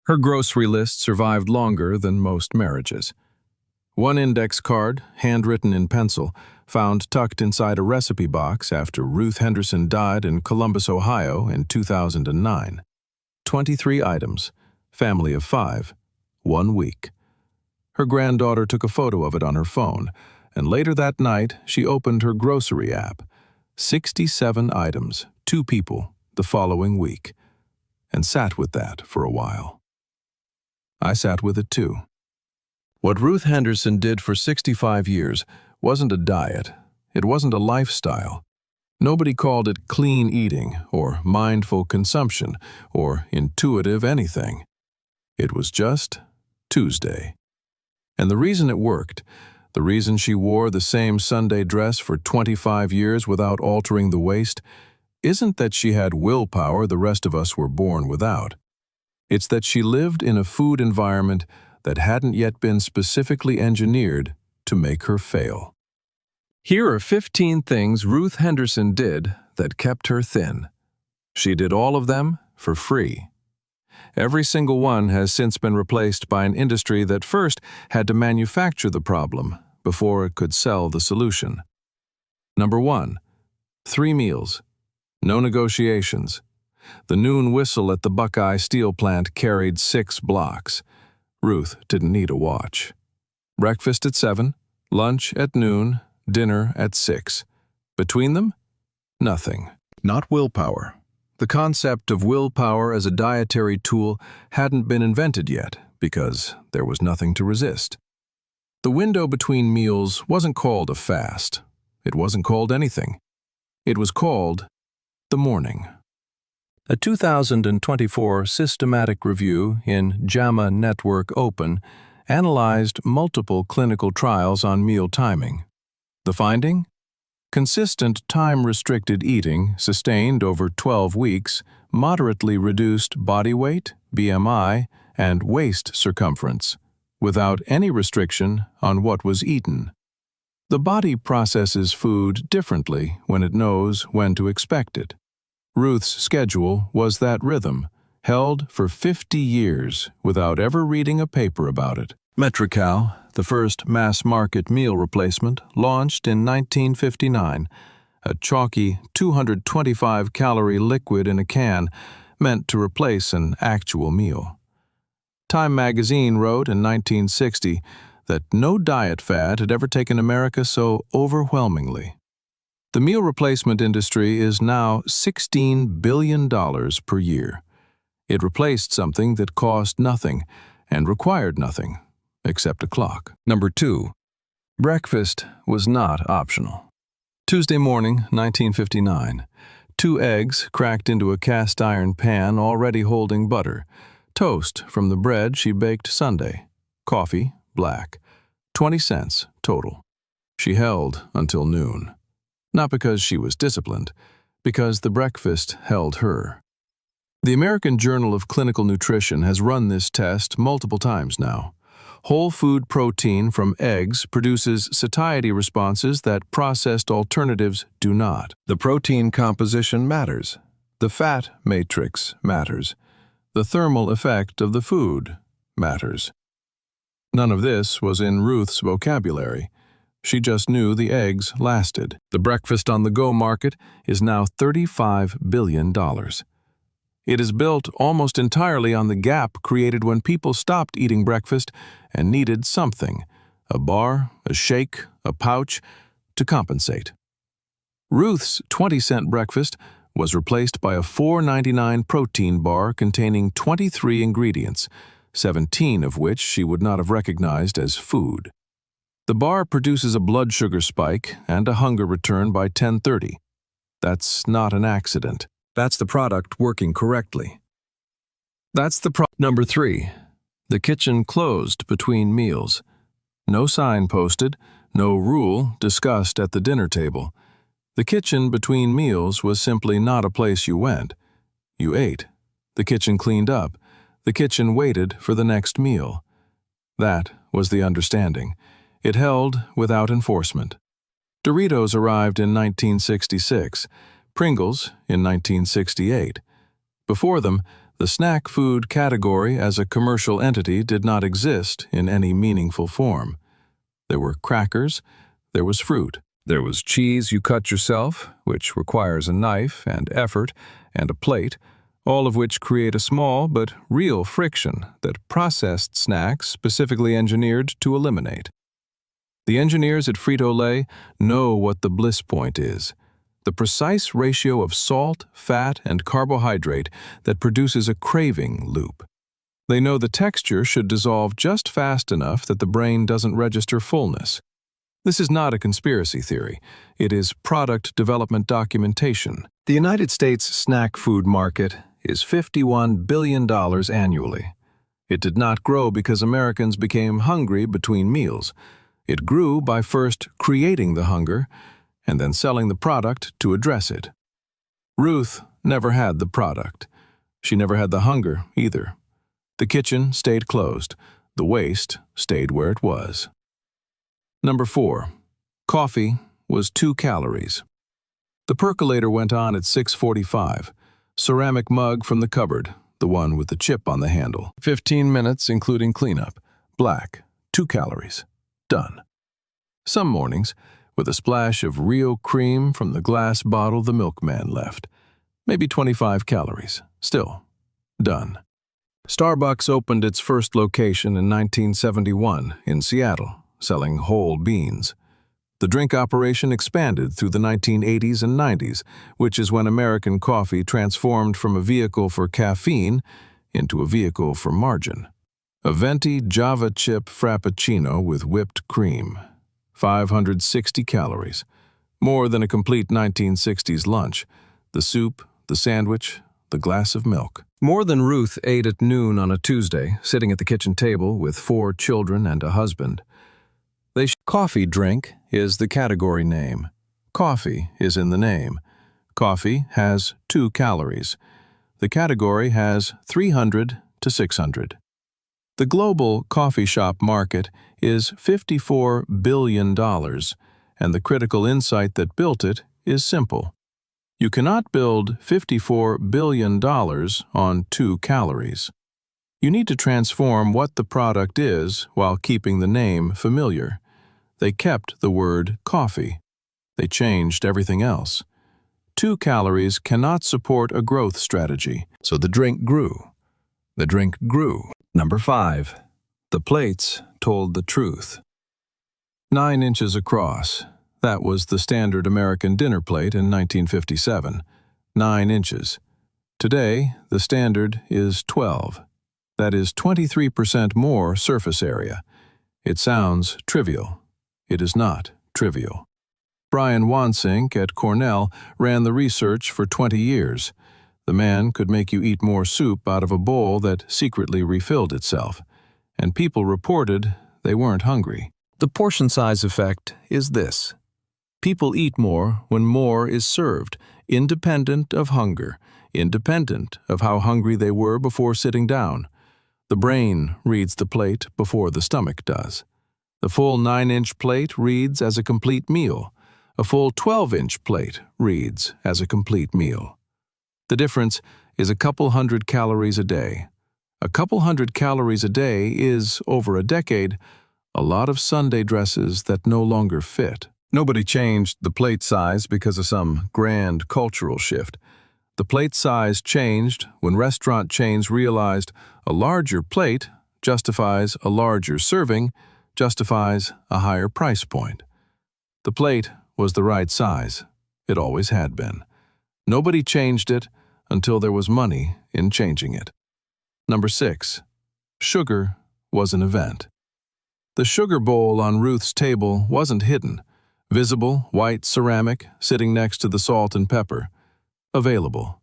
Her grocery list survived longer than most marriages. One index card, handwritten in pencil, found tucked inside a recipe box after Ruth Henderson died in Columbus, Ohio in 2009. 23 items, family of 5, 1 week. Her granddaughter took a photo of it on her phone, and later that night she opened her grocery app. 67 items, 2 people, the following week, and sat with that for a while. I sat with it too. What Ruth Henderson did for 65 years wasn't a diet. It wasn't a lifestyle. Nobody called it clean eating or mindful consumption or intuitive anything. It was just Tuesday. And the reason it worked, the reason she wore the same Sunday dress for 25 years without altering the waist, isn't that she had willpower the rest of us were born without. It's that she lived in a food environment that hadn't yet been specifically engineered to make her fail. Here are 15 things Ruth Henderson did that kept her thin. She did all of them for free. Every single one has since been replaced by an industry that first had to manufacture the problem before it could sell the solution. Number 1, 3 meals. No negotiations. The noon whistle at the Buckeye Steel plant carried 6 blocks. Ruth didn't need a watch. Breakfast at 7, lunch at noon, dinner at 6. Between them, nothing. Not willpower. The concept of willpower as a dietary tool hadn't been invented yet because there was nothing to resist. The window between meals wasn't called a fast. It wasn't called anything. It was called the morning. A 2024 systematic review in JAMA Network Open analyzed multiple clinical trials on meal timing. The finding? Consistent time-restricted eating sustained over 12 weeks moderately reduced body weight, BMI, and waist circumference, without any restriction on what was eaten. The body processes food differently when it knows when to expect it. Ruth's schedule was that rhythm, held for 50 years without ever reading a paper about it. Metrical, the first mass-market meal replacement, launched in 1959, a chalky 225-calorie liquid in a can meant to replace an actual meal. Time magazine wrote in 1960 that no diet fad had ever taken America so overwhelmingly. The meal replacement industry is now $16 billion per year. It replaced something that cost nothing and required nothing, except a clock. Number 2, breakfast was not optional. Tuesday morning, 1959. 2 eggs cracked into a cast-iron pan already holding butter. Toast from the bread she baked Sunday. Coffee, black. 20 cents total. She held until noon. Not because she was disciplined, because the breakfast held her. The American Journal of Clinical Nutrition has run this test multiple times now. Whole food protein from eggs produces satiety responses that processed alternatives do not. The protein composition matters. The fat matrix matters. The thermal effect of the food matters. None of this was in Ruth's vocabulary. She just knew the eggs lasted. The breakfast-on-the-go market is now $35 billion. It is built almost entirely on the gap created when people stopped eating breakfast and needed something, a bar, a shake, a pouch, to compensate. Ruth's 20-cent breakfast was replaced by a $4.99 protein bar containing 23 ingredients, 17 of which she would not have recognized as food. The bar produces a blood sugar spike and a hunger return by 10:30. That's not an accident. That's the product working correctly. Number 3. The kitchen closed between meals. No sign posted, no rule discussed at the dinner table. The kitchen between meals was simply not a place you went. You ate. The kitchen cleaned up. The kitchen waited for the next meal. That was the understanding. It held without enforcement. Doritos arrived in 1966, Pringles in 1968. Before them, the The snack food category as a commercial entity did not exist in any meaningful form. There were crackers, there was fruit. There was cheese you cut yourself, which requires a knife and effort and a plate, all of which create a small but real friction that processed snacks specifically engineered to eliminate. The engineers at Frito-Lay know what the bliss point is, the precise ratio of salt, fat, and carbohydrate that produces a craving loop. They know the texture should dissolve just fast enough that the brain doesn't register fullness. This is not a conspiracy theory. It is product development documentation. The United States snack food market is $51 billion annually. It did not grow because Americans became hungry between meals. It grew by first creating the hunger and then selling the product to address it. Ruth never had the product. She never had the hunger either. The kitchen stayed closed. The waste stayed where it was. Number 4. Coffee was 2 calories. The percolator went on at 6:45. Ceramic mug from the cupboard, the one with the chip on the handle. 15 minutes including cleanup. Black, 2 calories. Done. Some mornings, with a splash of Rio cream from the glass bottle the milkman left. Maybe 25 calories. Still. Done. Starbucks opened its first location in 1971 in Seattle, selling whole beans. The drink operation expanded through the 1980s and 90s, which is when American coffee transformed from a vehicle for caffeine into a vehicle for margin. A venti Java chip frappuccino with whipped cream. 560 calories. More than a complete 1960s lunch. The soup, the sandwich, the glass of milk. More than Ruth ate at noon on a Tuesday, sitting at the kitchen table with 4 children and a husband. Coffee drink is the category name. Coffee is in the name. Coffee has 2 calories. The category has 300 to 600. The global coffee shop market is $54 billion, and the critical insight that built it is simple. You cannot build $54 billion on 2 calories. You need to transform what the product is while keeping the name familiar. They kept the word coffee. They changed everything else. 2 calories cannot support a growth strategy, so the drink grew. The drink grew. Number 5. The plates told the truth. 9 inches across. That was the standard American dinner plate in 1957. 9 inches. Today, the standard is 12. That is 23% more surface area. It sounds trivial. It is not trivial. Brian Wansink at Cornell ran the research for 20 years. The man could make you eat more soup out of a bowl that secretly refilled itself, and people reported they weren't hungry. The portion size effect is this. People eat more when more is served, independent of hunger, independent of how hungry they were before sitting down. The brain reads the plate before the stomach does. The full 9-inch plate reads as a complete meal. A full 12-inch plate reads as a complete meal. The difference is a couple hundred calories a day. A couple hundred calories a day is, over a decade, a lot of Sunday dresses that no longer fit. Nobody changed the plate size because of some grand cultural shift. The plate size changed when restaurant chains realized a larger plate justifies a larger serving, justifies a higher price point. The plate was the right size. It always had been. Nobody changed it until there was money in changing it. Number 6. Sugar was an event. The sugar bowl on Ruth's table wasn't hidden. Visible, white ceramic, sitting next to the salt and pepper. Available.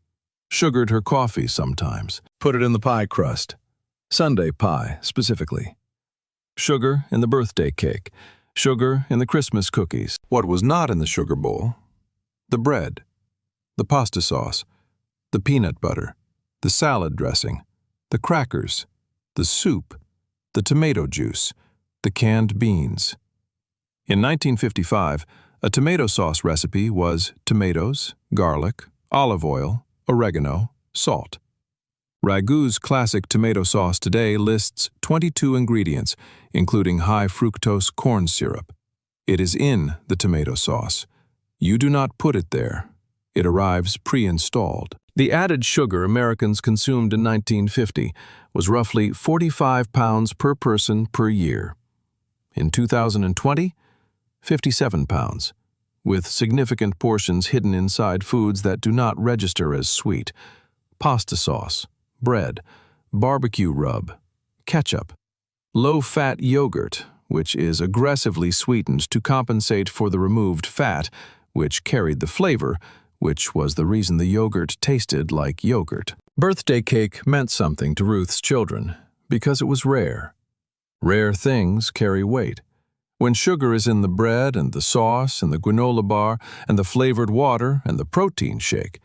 Sugared her coffee sometimes. Put it in the pie crust. Sunday pie, specifically. Sugar in the birthday cake. Sugar in the Christmas cookies. What was not in the sugar bowl? The bread. The pasta sauce. The peanut butter. The salad dressing. The crackers. The soup. The tomato juice. The canned beans. In 1955, a tomato sauce recipe was tomatoes, garlic, olive oil, oregano, salt. Ragu's classic tomato sauce today lists 22 ingredients, including high fructose corn syrup. It is in the tomato sauce. You do not put it there. It arrives pre-installed. The added sugar Americans consumed in 1950 was roughly 45 pounds per person per year. In 2020, 57 pounds, with significant portions hidden inside foods that do not register as sweet: pasta sauce, bread, barbecue rub, ketchup, low-fat yogurt, which is aggressively sweetened to compensate for the removed fat, which carried the flavor, which was the reason the yogurt tasted like yogurt. Birthday cake meant something to Ruth's children because it was rare. Rare things carry weight. When sugar is in the bread and the sauce and the granola bar and the flavored water and the protein shake,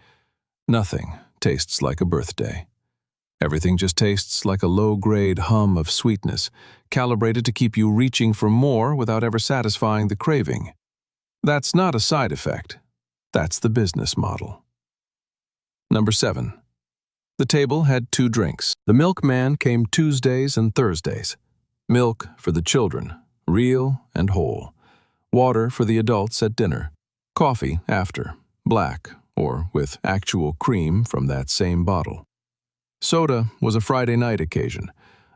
nothing tastes like a birthday. Everything just tastes like a low-grade hum of sweetness, calibrated to keep you reaching for more without ever satisfying the craving. That's not a side effect. That's the business model. Number 7. The table had 2 drinks. The milkman came Tuesdays and Thursdays. Milk for the children, real and whole. Water for the adults at dinner. Coffee after, black, or with actual cream from that same bottle. Soda was a Friday night occasion.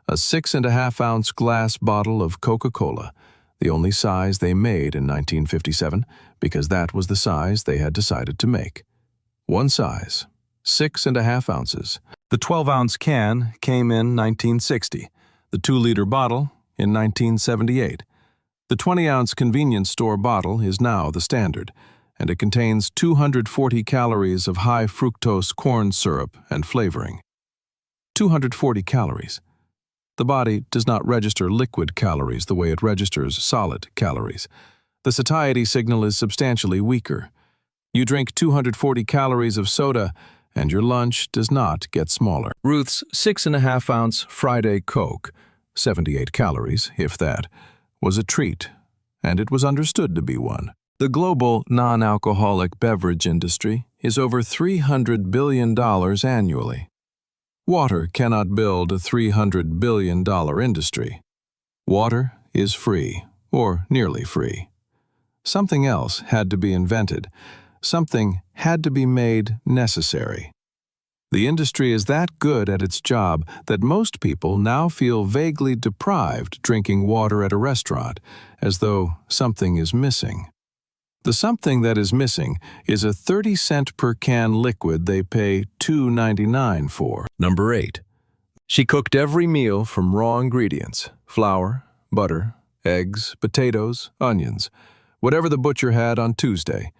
A 6.5-ounce glass bottle of Coca-Cola, the only size they made in 1957, because that was the size they had decided to make. One size, 6.5 ounces. The 12-ounce can came in 1960, the 2-liter bottle in 1978. The 20-ounce convenience store bottle is now the standard, and it contains 240 calories of high fructose corn syrup and flavoring. 240 calories. The body does not register liquid calories the way it registers solid calories. The satiety signal is substantially weaker. You drink 240 calories of soda, and your lunch does not get smaller. Ruth's 6.5-ounce Friday Coke, 78 calories, if that, was a treat, and it was understood to be one. The global non-alcoholic beverage industry is over $300 billion annually. Water cannot build a $300 billion industry. Water is free, or nearly free. Something else had to be invented. Something had to be made necessary. The industry is that good at its job that most people now feel vaguely deprived drinking water at a restaurant, as though something is missing. The something that is missing is a 30-cent per can liquid they pay $2.99 for. Number 8. She cooked every meal from raw ingredients: flour, butter, eggs, potatoes, onions, whatever the butcher had on Tuesday,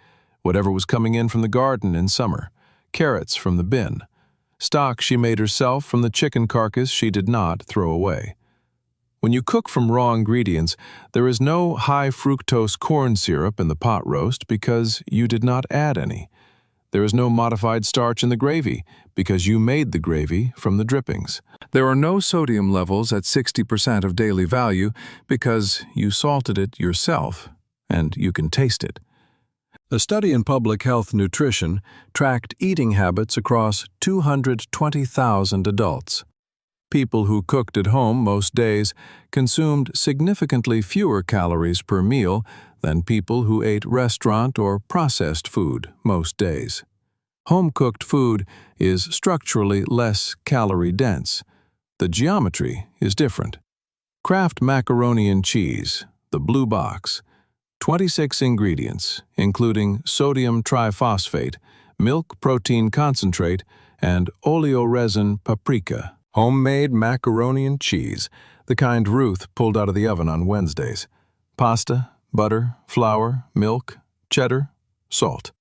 whatever was coming in from the garden in summer, carrots from the bin, stock she made herself from the chicken carcass she did not throw away. When you cook from raw ingredients, there is no high fructose corn syrup in the pot roast because you did not add any. There is no modified starch in the gravy because you made the gravy from the drippings. There are no sodium levels at 60% of daily value because you salted it yourself and you can taste it. A study in public health nutrition tracked eating habits across 220,000 adults. People who cooked at home most days consumed significantly fewer calories per meal than people who ate restaurant or processed food most days. Home-cooked food is structurally less calorie-dense. The geometry is different. Kraft macaroni and cheese, the blue box, 26 ingredients, including sodium triphosphate, milk protein concentrate, and oleoresin paprika. Homemade macaroni and cheese, the kind Ruth pulled out of the oven on Wednesdays. Pasta, butter, flour, milk, cheddar, salt.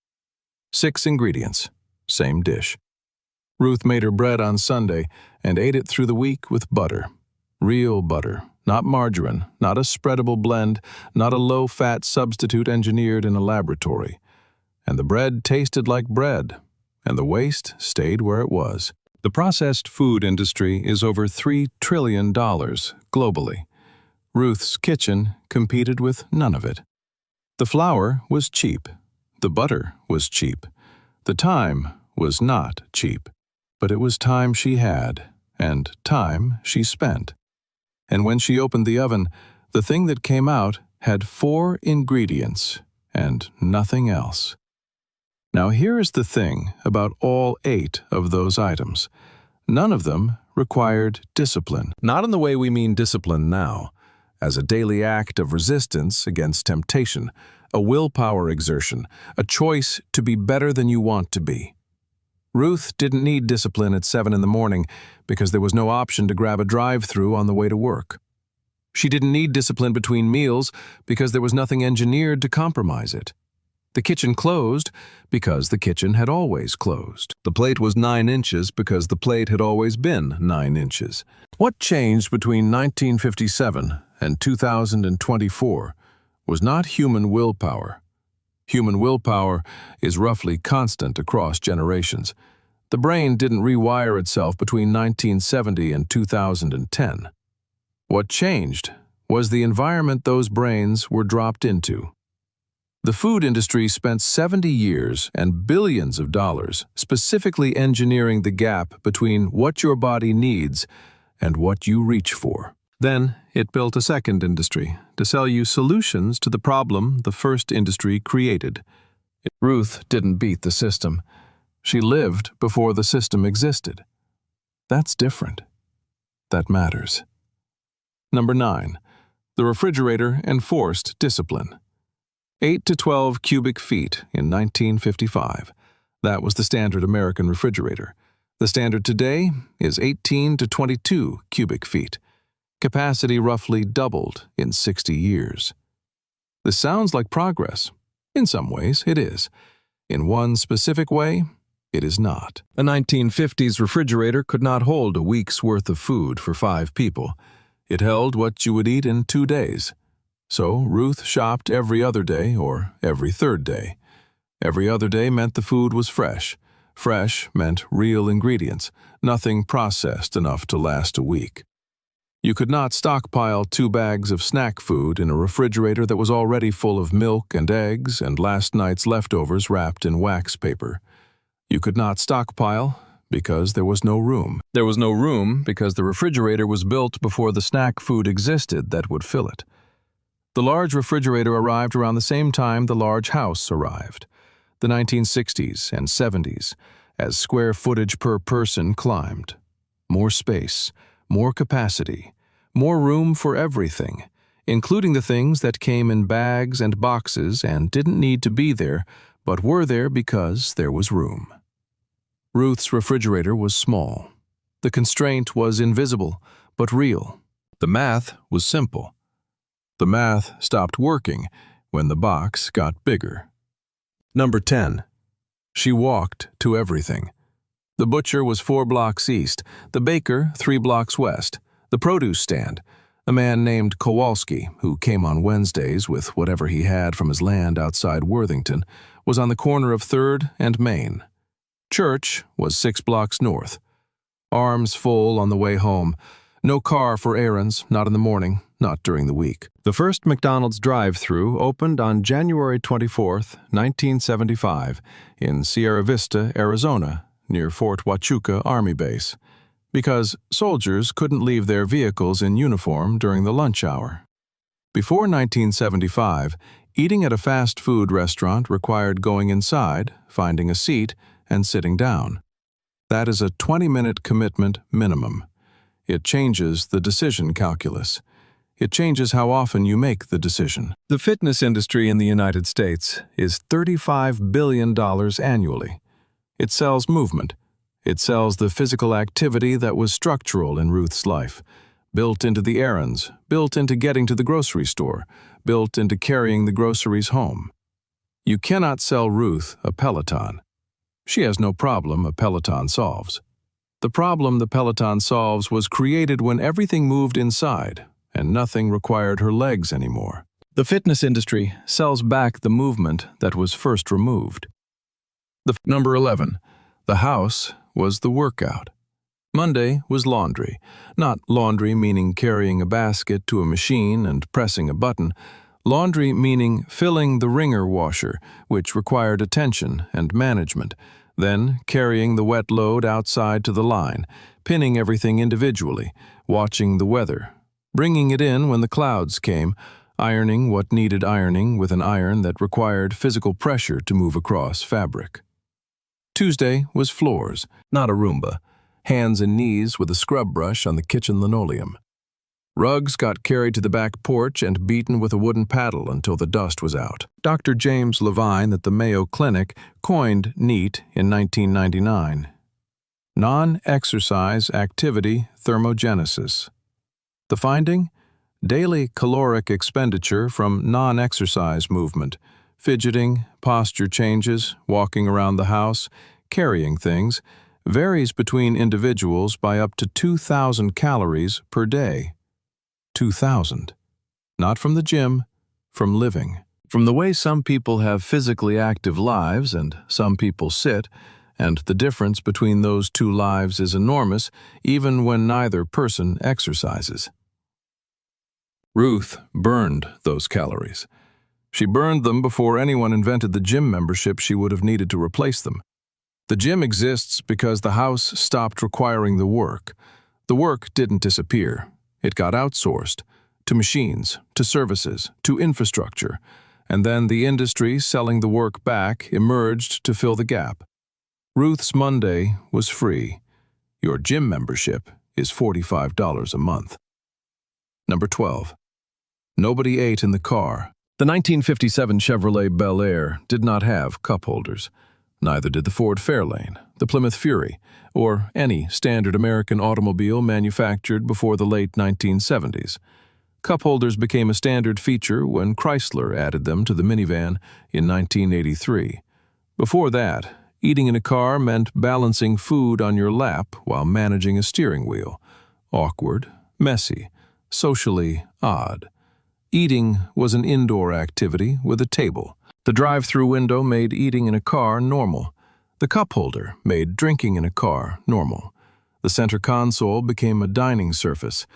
6 ingredients, same dish. Ruth made her bread on Sunday and ate it through the week with butter. Real butter, not margarine, not a spreadable blend, not a low-fat substitute engineered in a laboratory. And the bread tasted like bread, and the waste stayed where it was. The processed food industry is over $3 trillion globally. Ruth's kitchen competed with none of it. The flour was cheap. The butter was cheap. The time was not cheap. But it was time she had, and time she spent. And when she opened the oven, the thing that came out had 4 ingredients and nothing else. Now here is the thing about all 8 of those items. None of them required discipline. Not in the way we mean discipline now, as a daily act of resistance against temptation, a willpower exertion, a choice to be better than you want to be. Ruth didn't need discipline at 7 in the morning because there was no option to grab a drive-thru on the way to work. She didn't need discipline between meals because there was nothing engineered to compromise it. The kitchen closed because the kitchen had always closed. The plate was 9 inches because the plate had always been 9 inches. What changed between 1957 and 2024 was not human willpower. Human willpower is roughly constant across generations. The brain didn't rewire itself between 1970 and 2010. What changed was the environment those brains were dropped into. The food industry spent 70 years and billions of dollars specifically engineering the gap between what your body needs and what you reach for. Then it built a second industry to sell you solutions to the problem the first industry created. Ruth didn't beat the system. She lived before the system existed. That's different. That matters. Number 9. The refrigerator enforced discipline. 8 to 12 cubic feet in 1955. That was the standard American refrigerator. The standard today is 18 to 22 cubic feet. Capacity roughly doubled in 60 years. This sounds like progress. In some ways, it is. In one specific way, it is not. A 1950s refrigerator could not hold a week's worth of food for 5 people. It held what you would eat in 2 days. So Ruth shopped every other day or every third day. Every other day meant the food was fresh. Fresh meant real ingredients, nothing processed enough to last a week. You could not stockpile 2 bags of snack food in a refrigerator that was already full of milk and eggs and last night's leftovers wrapped in wax paper. You could not stockpile because there was no room. There was no room because the refrigerator was built before the snack food existed that would fill it. The large refrigerator arrived around the same time the large house arrived, the 1960s and 70s, as square footage per person climbed. More space, more capacity, more room for everything, including the things that came in bags and boxes and didn't need to be there, but were there because there was room. Ruth's refrigerator was small. The constraint was invisible, but real. The math was simple. The math stopped working when the box got bigger. Number 10. She walked to everything. The butcher was 4 blocks east, the baker 3 blocks west, the produce stand, a man named Kowalski, who came on Wednesdays with whatever he had from his land outside Worthington, was on the corner of 3rd and Main. Church was 6 blocks north. Arms full on the way home. No car for errands, not in the morning, not during the week. The first McDonald's drive-thru opened on January 24, 1975, in Sierra Vista, Arizona, near Fort Huachuca Army Base, because soldiers couldn't leave their vehicles in uniform during the lunch hour. Before 1975, eating at a fast food restaurant required going inside, finding a seat, and sitting down. That is a 20-minute commitment minimum. It changes the decision calculus. It changes how often you make the decision. The fitness industry in the United States is $35 billion annually. It sells movement. It sells the physical activity that was structural in Ruth's life, built into the errands, built into getting to the grocery store, built into carrying the groceries home. You cannot sell Ruth a Peloton. She has no problem a Peloton solves. The problem the Peloton solves was created when everything moved inside and nothing required her legs anymore. The fitness industry sells back the movement that was first removed. Number 11. The house was the workout. Monday was laundry. Not laundry meaning carrying a basket to a machine and pressing a button. Laundry meaning filling the wringer washer, which required attention and management. Then carrying the wet load outside to the line, pinning everything individually, watching the weather, bringing it in when the clouds came, ironing what needed ironing with an iron that required physical pressure to move across fabric. Tuesday was floors, not a Roomba, hands and knees with a scrub brush on the kitchen linoleum. Rugs got carried to the back porch and beaten with a wooden paddle until the dust was out. Dr. James Levine at the Mayo Clinic coined NEAT in 1999. Non-exercise activity thermogenesis. The finding? Daily caloric expenditure from non-exercise movement, fidgeting, posture changes, walking around the house, carrying things, varies between individuals by up to 2,000 calories per day. 2,000. Not from the gym, from living. From the way some people have physically active lives and some people sit, and the difference between those two lives is enormous even when neither person exercises. Ruth burned those calories. She burned them before anyone invented the gym membership she would have needed to replace them. The gym exists because the house stopped requiring the work. The work didn't disappear. It got outsourced to machines, to services, to infrastructure, and then the industry selling the work back emerged to fill the gap. Ruth's Monday was free. Your gym membership is $45 a month. Number 12. Nobody ate in the car. The 1957 Chevrolet Bel Air did not have cup holders. Neither did the Ford Fairlane, the Plymouth Fury, or any standard American automobile manufactured before the late 1970s. Cup holders became a standard feature when Chrysler added them to the minivan in 1983. Before that, eating in a car meant balancing food on your lap while managing a steering wheel. Awkward, messy, socially odd. Eating was an indoor activity with a table. The drive-through window made eating in a car normal. The cup holder made drinking in a car normal. The center console became a dining surface.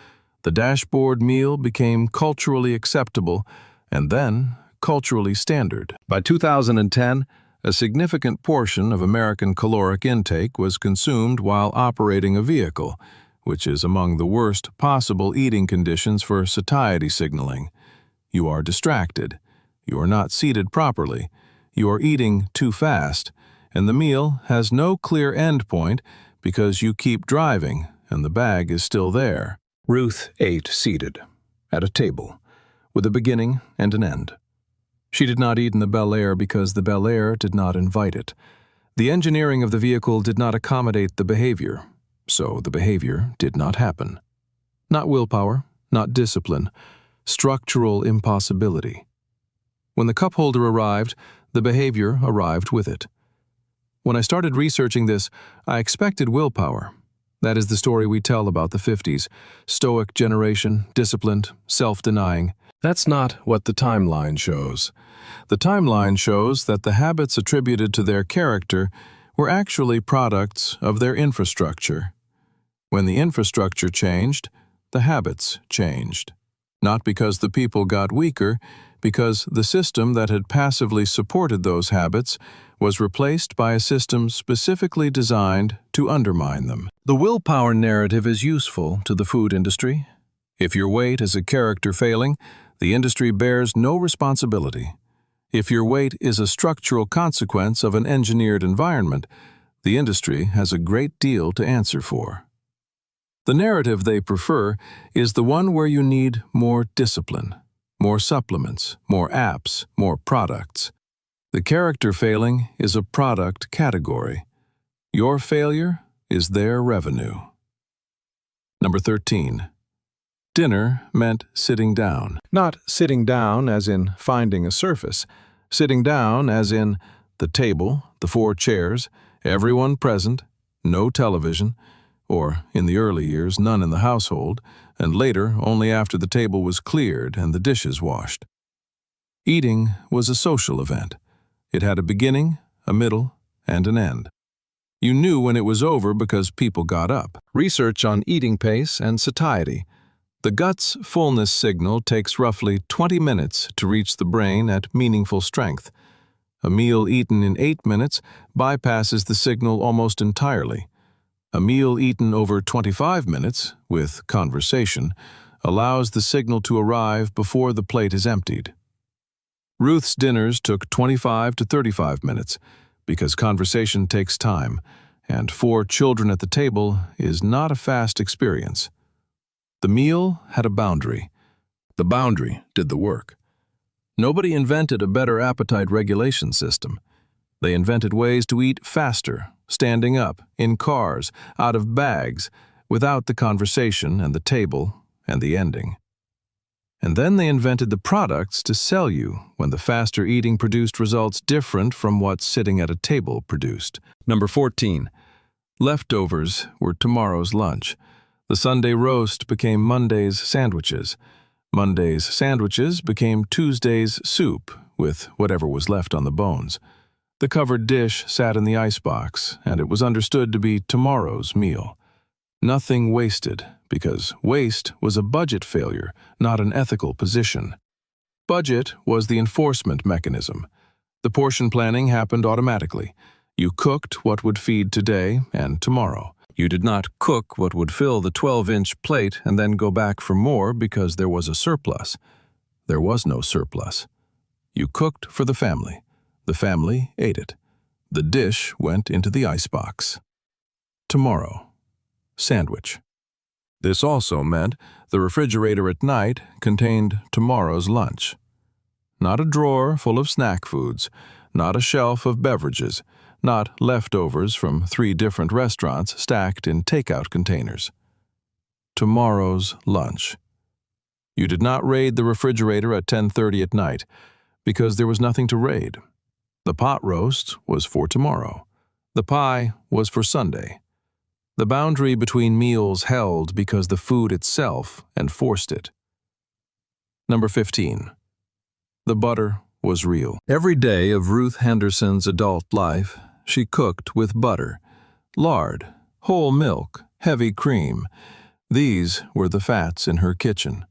The dashboard meal became culturally acceptable and then culturally standard. By 2010, a significant portion of American caloric intake was consumed while operating a vehicle, which is among the worst possible eating conditions for satiety signaling. You are distracted. You are not seated properly. You are eating too fast, and the meal has no clear end point because you keep driving and the bag is still there. Ruth ate seated, at a table, with a beginning and an end. She did not eat in the Bel Air because the Bel Air did not invite it. The engineering of the vehicle did not accommodate the behavior, so the behavior did not happen. Not willpower, not discipline, structural impossibility. When the cup holder arrived, the behavior arrived with it. When I started researching this, I expected willpower. That is the story we tell about the 50s. Stoic generation, disciplined, self-denying. That's not what the timeline shows. The timeline shows that the habits attributed to their character were actually products of their infrastructure. When the infrastructure changed, the habits changed. Not because the people got weaker, because the system that had passively supported those habits was replaced by a system specifically designed to undermine them. The willpower narrative is useful to the food industry. If your weight is a character failing, the industry bears no responsibility. If your weight is a structural consequence of an engineered environment, the industry has a great deal to answer for. The narrative they prefer is the one where you need more discipline, more supplements, more apps, more products. The character failing is a product category. Your failure is their revenue. Number 13. Dinner meant sitting down. Not sitting down as in finding a surface. Sitting down as in the table, the 4 chairs, everyone present, no television, or, in the early years, none in the household, and later only after the table was cleared and the dishes washed. Eating was a social event. It had a beginning, a middle, and an end. You knew when it was over because people got up. Research on eating pace and satiety. The gut's fullness signal takes roughly 20 minutes to reach the brain at meaningful strength. A meal eaten in 8 minutes bypasses the signal almost entirely. A meal eaten over 25 minutes, with conversation, allows the signal to arrive before the plate is emptied. Ruth's dinners took 25 to 35 minutes, because conversation takes time, and 4 children at the table is not a fast experience. The meal had a boundary. The boundary did the work. Nobody invented a better appetite regulation system. They invented ways to eat faster, standing up, in cars, out of bags, without the conversation and the table and the ending. And then they invented the products to sell you when the faster eating produced results different from what sitting at a table produced. Number 14. Leftovers were tomorrow's lunch. The Sunday roast became Monday's sandwiches. Monday's sandwiches became Tuesday's soup, with whatever was left on the bones. The covered dish sat in the icebox, and it was understood to be tomorrow's meal. Nothing wasted, because waste was a budget failure, not an ethical position. Budget was the enforcement mechanism. The portion planning happened automatically. You cooked what would feed today and tomorrow. You did not cook what would fill the 12-inch plate and then go back for more because there was a surplus. There was no surplus. You cooked for the family. The family ate it. The dish went into the icebox. Tomorrow. Sandwich. This also meant the refrigerator at night contained tomorrow's lunch. Not a drawer full of snack foods, not a shelf of beverages, not leftovers from 3 different restaurants stacked in takeout containers. Tomorrow's lunch. You did not raid the refrigerator at 10:30 at night because there was nothing to raid. The pot roast was for tomorrow. The pie was for Sunday. The boundary between meals held because the food itself enforced it. Number 15. The butter was real. Every day of Ruth Henderson's adult life, she cooked with butter, lard, whole milk, heavy cream. These were the fats in her kitchen.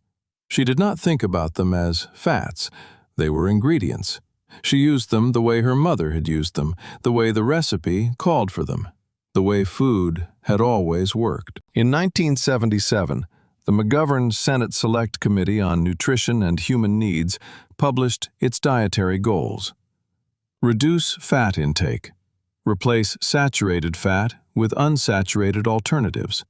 She did not think about them as fats. They were ingredients. She used them the way her mother had used them, the way the recipe called for them, the way food had always worked. In 1977, the McGovern Senate Select Committee on Nutrition and Human Needs published its dietary goals. Reduce fat intake. Replace saturated fat with unsaturated alternatives.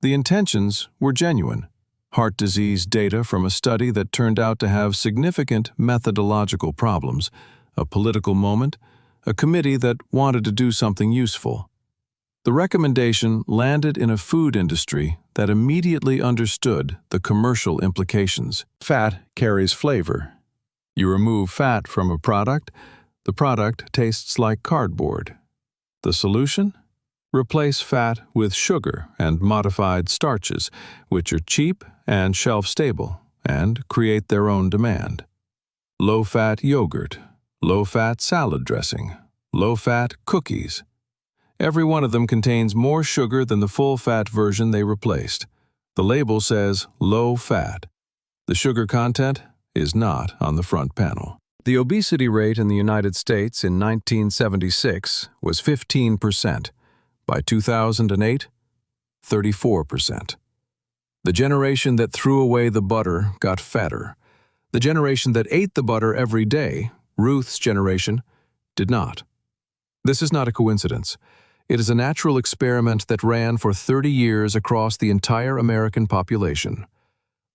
The intentions were genuine. Heart disease data from a study that turned out to have significant methodological problems, a political moment, a committee that wanted to do something useful. The recommendation landed in a food industry that immediately understood the commercial implications. Fat carries flavor. You remove fat from a product, the product tastes like cardboard. The solution? Replace fat with sugar and modified starches, which are cheap and shelf-stable and create their own demand. Low-fat yogurt, low-fat salad dressing, low-fat cookies. Every one of them contains more sugar than the full-fat version they replaced. The label says low-fat. The sugar content is not on the front panel. The obesity rate in the United States in 1976 was 15%. By 2008, 34%. The generation that threw away the butter got fatter. The generation that ate the butter every day, Ruth's generation, did not. This is not a coincidence. It is a natural experiment that ran for 30 years across the entire American population.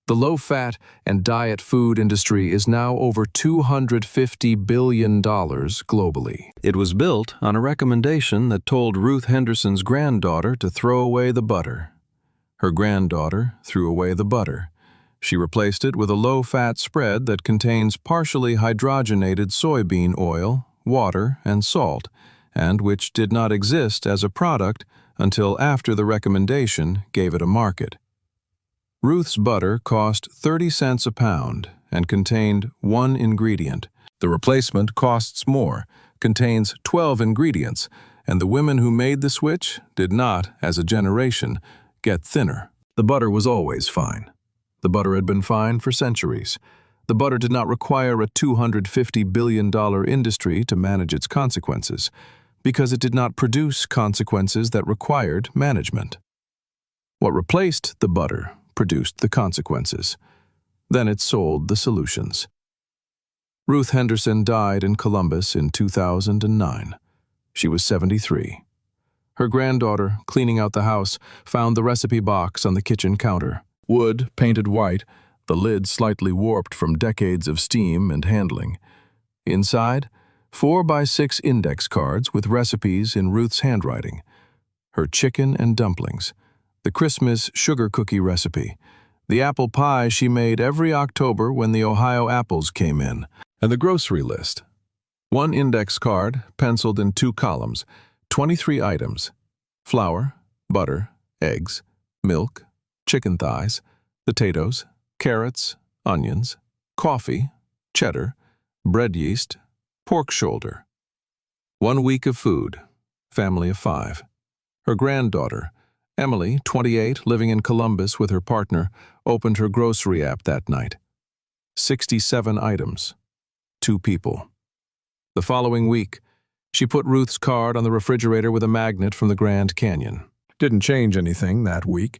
The low-fat and diet food industry is now over $250 billion globally. It was built on a recommendation that told Ruth Henderson's granddaughter to throw away the butter. Her granddaughter threw away the butter. She replaced it with a low-fat spread that contains partially hydrogenated soybean oil, water, and salt, and which did not exist as a product until after the recommendation gave it a market. Ruth's butter cost 30 cents a pound and contained 1 ingredient. The replacement costs more, contains 12 ingredients, and the women who made the switch did not, as a generation, get thinner. The butter was always fine. The butter had been fine for centuries. The butter did not require a $250 billion industry to manage its consequences, because it did not produce consequences that required management. What replaced the butter produced the consequences. Then it sold the solutions. Ruth Henderson died in Columbus in 2009. She was 73. Her granddaughter, cleaning out the house, found the recipe box on the kitchen counter. Wood, painted white, the lid slightly warped from decades of steam and handling. Inside, 4x6 index cards with recipes in Ruth's handwriting. Her chicken and dumplings, the Christmas sugar cookie recipe, the apple pie she made every October when the Ohio apples came in, and the grocery list. One index card, penciled in 2 columns, 23 items: flour, butter, eggs, milk, chicken thighs, potatoes, carrots, onions, coffee, cheddar, bread yeast, pork shoulder. 1 week of food, family of 5. Her granddaughter, Emily, 28, living in Columbus with her partner, opened her grocery app that night. 67 items, 2 people. The following week, she put Ruth's card on the refrigerator with a magnet from the Grand Canyon. Didn't change anything that week,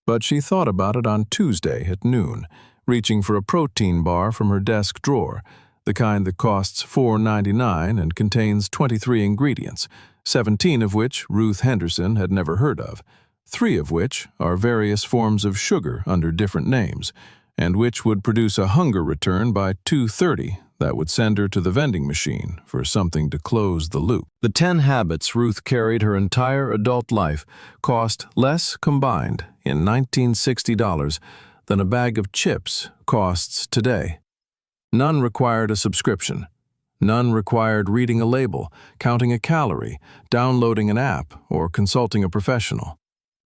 but she thought about it on Tuesday at noon, reaching for a protein bar from her desk drawer, the kind that costs $4.99 and contains 23 ingredients, 17 of which Ruth Henderson had never heard of, 3 of which are various forms of sugar under different names, and which would produce a hunger return by 2:30 that would send her to the vending machine for something to close the loop. The 10 habits Ruth carried her entire adult life cost less combined in $1960 than a bag of chips costs today. None required a subscription. None required reading a label, counting a calorie, downloading an app, or consulting a professional.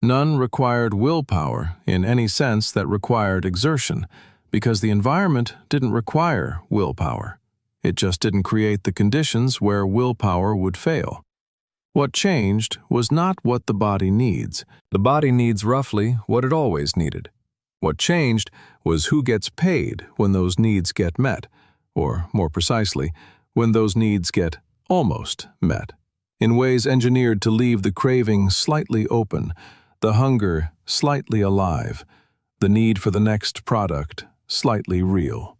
None required willpower in any sense that required exertion, because the environment didn't require willpower. It just didn't create the conditions where willpower would fail. What changed was not what the body needs. The body needs roughly what it always needed. What changed was who gets paid when those needs get met, or more precisely, when those needs get almost met, in ways engineered to leave the craving slightly open, the hunger slightly alive, the need for the next product slightly real.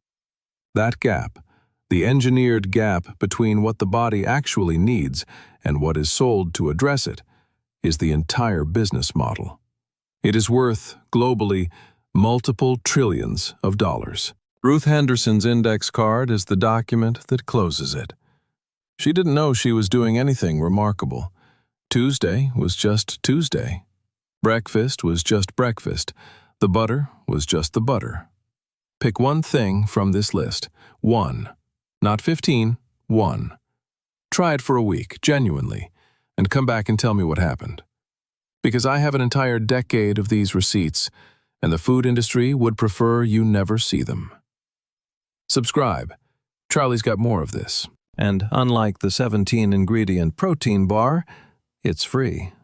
That gap, the engineered gap between what the body actually needs and what is sold to address it, is the entire business model. It is worth, globally, multiple trillions of dollars. Ruth Henderson's index card is the document that closes it. She didn't know she was doing anything remarkable. Tuesday was just Tuesday. Breakfast was just breakfast. The butter was just the butter. Pick one thing from this list. 1. Not 15, 1. Try it for a week, genuinely, and come back and tell me what happened. Because I have an entire decade of these receipts, and the food industry would prefer you never see them. Subscribe. Charlie's got more of this. And unlike the 17-ingredient protein bar, it's free.